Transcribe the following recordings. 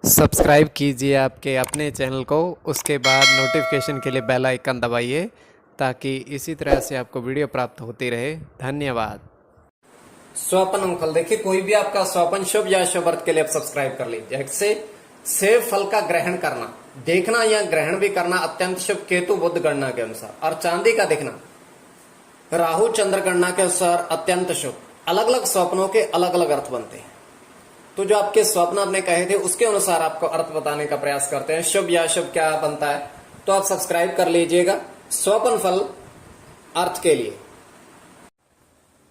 Subscribe कीजिए आपके अपने चैनल को, उसके बाद नोटिफिकेशन के लिए बेल आइकन दबाइए ताकि इसी तरह से आपको वीडियो प्राप्त होती रहे। धन्यवाद। स्वपन फल देखिए, कोई भी आपका स्वपन शुभ या शुभ अर्थ के लिए आप सब्सक्राइब कर लीजिए। जैसे सेब फल का ग्रहण करना, देखना या ग्रहण भी करना अत्यंत शुभ केतु बुध गणना के अनुसार, और चांदी का देखना राहु चंद्र गणना के अनुसार अत्यंत शुभ। अलग अलग स्वप्नों के अलग अलग अर्थ बनते हैं, तो जो आपके स्वप्न आपने कहे थे उसके अनुसार आपको अर्थ बताने का प्रयास करते हैं। शुभ या शुभ क्या बनता है, तो आप सब्सक्राइब कर लीजिएगा स्वपन फल अर्थ के लिए।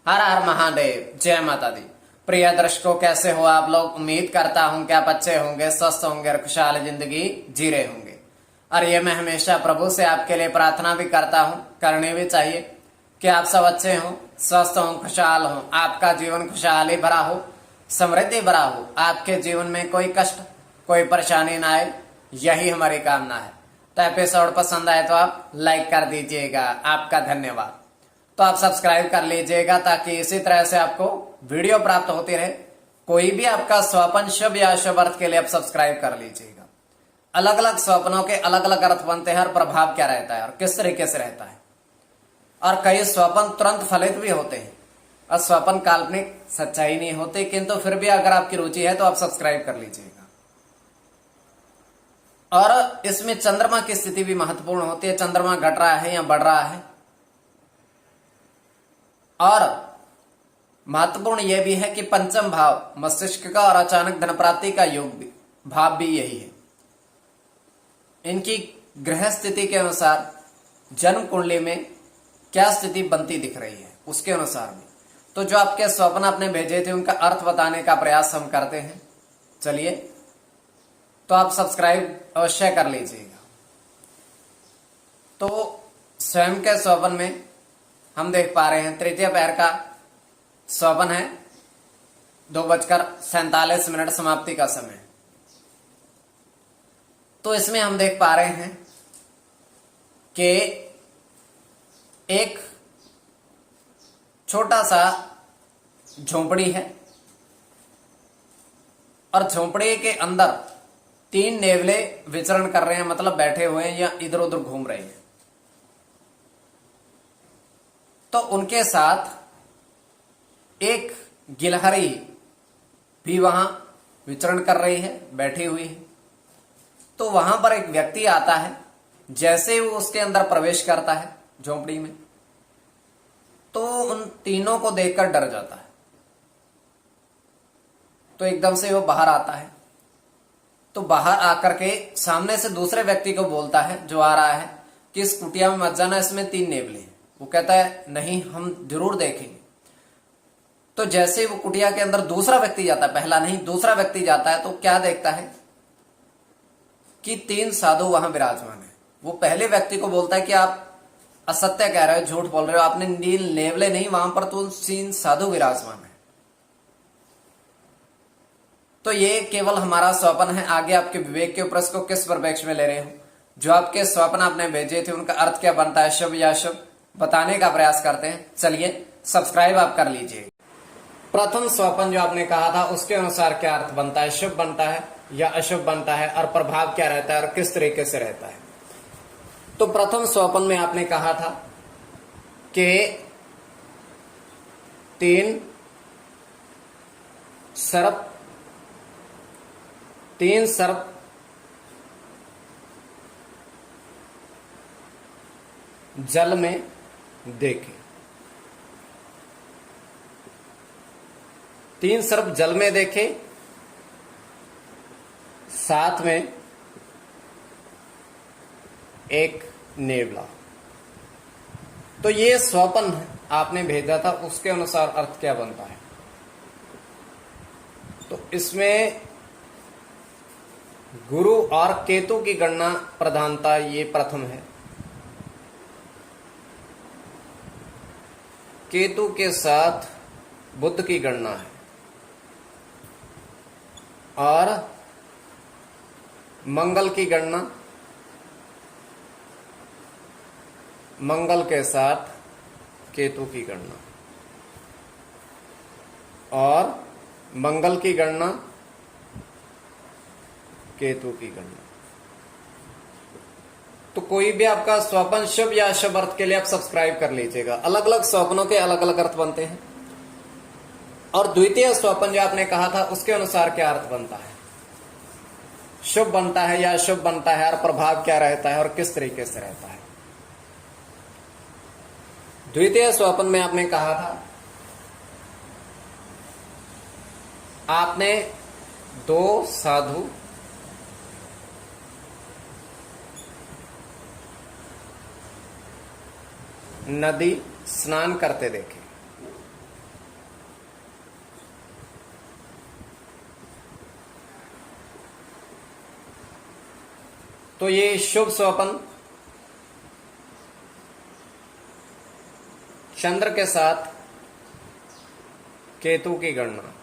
हर हर महादेव, जय माता दी। प्रिय दर्शकों, कैसे हो आप लोग? उम्मीद करता हूं कि आप अच्छे होंगे, स्वस्थ होंगे और खुशहाल जिंदगी जी रहे होंगे। और ये मैं हमेशा प्रभु से आपके लिए प्रार्थना भी करता हूं, करनी भी चाहिए कि आप सब अच्छे हों, स्वस्थ हों, खुशहाल हों, आपका जीवन खुशहाली भरा हो, समृद्धि भरा हो, आपके जीवन में कोई कष्ट कोई परेशानी ना आए, यही हमारी कामना है। तो एपिसोड पसंद आए तो आप लाइक कर दीजिएगा, आपका धन्यवाद। तो आप सब्सक्राइब कर लीजिएगा ताकि इसी तरह से आपको वीडियो प्राप्त होती रहे। कोई भी आपका स्वप्न शुभ या शुभ अर्थ के लिए आप सब्सक्राइब कर लीजिएगा। अलग अलग स्वप्नों के अलग अलग अर्थ बनते हैं और प्रभाव क्या रहता है और किस तरीके से रहता है, और कई स्वप्न तुरंत फलित भी होते हैं और स्वप्न काल्पनिक सच्चाई नहीं होते, किंतु फिर भी अगर आपकी रुचि है तो आप सब्सक्राइब कर लीजिएगा। और इसमें चंद्रमा की स्थिति भी महत्वपूर्ण होती है, चंद्रमा घट रहा है या बढ़ रहा है। और महत्वपूर्ण यह भी है कि पंचम भाव मस्तिष्क का और अचानक धन प्राप्ति का योग भी भाव भी यही है। इनकी ग्रह स्थिति के अनुसार जन्म कुंडली में क्या स्थिति बनती दिख रही है उसके अनुसार भी। तो जो आपके स्वप्न आपने भेजे थे उनका अर्थ बताने का प्रयास हम करते हैं। चलिए, तो आप सब्सक्राइब अवश्य कर लीजिएगा। तो स्वयं के स्वप्न में हम देख पा रहे हैं तृतीय पैर का स्वप्न है, 2:47 समाप्ति का समय। तो इसमें हम देख पा रहे हैं कि एक छोटा सा झोंपड़ी है और झोंपड़ी के अंदर 3 नेवले विचरण कर रहे हैं, मतलब बैठे हुए हैं या इधर उधर घूम रहे हैं। तो उनके साथ एक गिलहरी भी वहां विचरण कर रही है, बैठी हुई है। तो वहां पर एक व्यक्ति आता है, जैसे वो उसके अंदर प्रवेश करता है झोंपड़ी में, तो उन तीनों को देखकर डर जाता है। तो एकदम से वो बाहर आता है, तो बाहर आकर के सामने से दूसरे व्यक्ति को बोलता है जो आ रहा है कि इस कुटिया में मत जाना, इसमें 3 नेवले हैं। वो कहता है नहीं, हम जरूर देखेंगे। तो जैसे वो कुटिया के अंदर दूसरा व्यक्ति जाता है, पहला नहीं दूसरा व्यक्ति जाता है, तो क्या देखता है कि 3 साधु वहां विराजमान है। वो पहले व्यक्ति को बोलता है कि आप असत्य कह रहे हो, झूठ बोल रहे हो, आपने नील नेवले नहीं, वहां पर तो 3 साधु विराजमान है। तो ये केवल हमारा स्वप्न है, आगे आपके विवेक के ऊपर इसको किस परिप्रेक्ष्य में ले रहे हो। जो आपके स्वप्न आपने भेजे थे उनका अर्थ क्या बनता है, शुभ या शुभ, बताने का प्रयास करते हैं। चलिए, सब्सक्राइब आप कर लीजिए। प्रथम स्वप्न जो आपने कहा था उसके अनुसार क्या अर्थ बनता है, शुभ बनता है या अशुभ बनता है, और प्रभाव क्या रहता है और किस तरीके से रहता है। तो प्रथम स्वप्न में आपने कहा था कि 3 सर्प जल में देखे। 3 सर्प जल में देखे, साथ में एक नेवला। तो ये स्वप्न आपने भेजा था, उसके अनुसार अर्थ क्या बनता है। तो इसमें गुरु और केतु की गणना प्रधानता ये प्रथम है। केतु के साथ बुध की गणना है, और मंगल की गणना मंगल के साथ केतु की गणना, और मंगल की गणना केतु की गणना। तो कोई भी आपका स्वप्न शुभ या अशुभ अर्थ के लिए आप सब्सक्राइब कर लीजिएगा। अलग अलग स्वप्नों के अलग अलग अर्थ बनते हैं और द्वितीय स्वप्न जो आपने कहा था उसके अनुसार क्या अर्थ बनता है, शुभ बनता है या अशुभ बनता है, और प्रभाव क्या रहता है और किस तरीके से रहता है। द्वितीय स्वप्न में आपने कहा था आपने दो साधु नदी स्नान करते देखे। तो ये शुभ स्वप्न चंद्र के साथ केतु की गणना,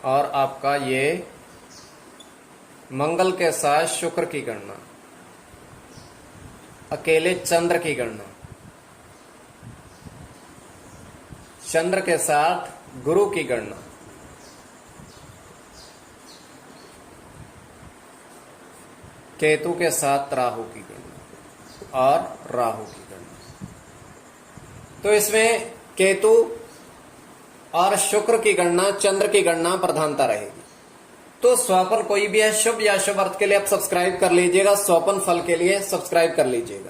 और आपका ये मंगल के साथ शुक्र की गणना, अकेले चंद्र की गणना, चंद्र के साथ गुरु की गणना, केतु के साथ राहु की गणना और राहु की गणना। तो इसमें केतु और शुक्र की गणना, चंद्र की गणना प्रधानता रहेगी। तो स्वप्न कोई भी है शुभ या अशुभ अर्थ के लिए आप सब्सक्राइब कर लीजिएगा, स्वप्न फल के लिए सब्सक्राइब कर लीजिएगा।